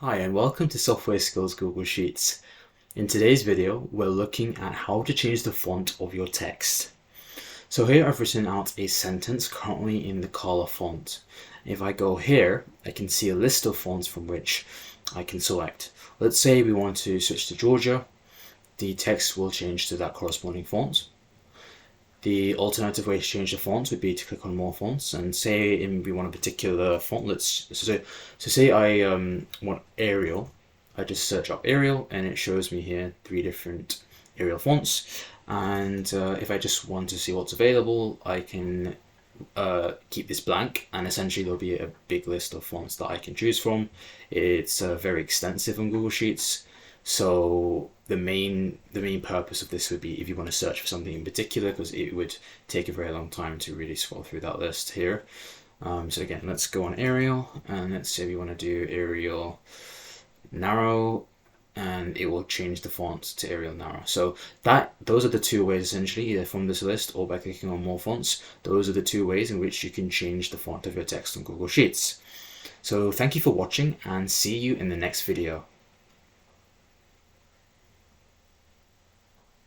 Hi and welcome to Software Skills Google Sheets. In today's video, we're looking at how to change the font of your text. So here I've written out a sentence currently in the color font. If I go here, I can see a list of fonts from which I can select. Let's say we want to switch to Georgia. The text will change to that corresponding font. The alternative way to change the font would be to click on more fonts and say we want a particular font. Say I want Arial. I just search up Arial and it shows me here 3 different Arial fonts. And if I just want to see what's available, I can keep this blank, and essentially there'll be a big list of fonts that I can choose from. It's very extensive on Google Sheets. So the main purpose of this would be if you want to search for something in particular, because it would take a very long time to really scroll through that list here. So again, let's go on Arial, and let's say we want to do Arial Narrow, and it will change the font to Arial Narrow. So those are the 2 ways essentially, either from this list or by clicking on more fonts. Those are the 2 ways in which you can change the font of your text on Google Sheets. So thank you for watching, and see you in the next video.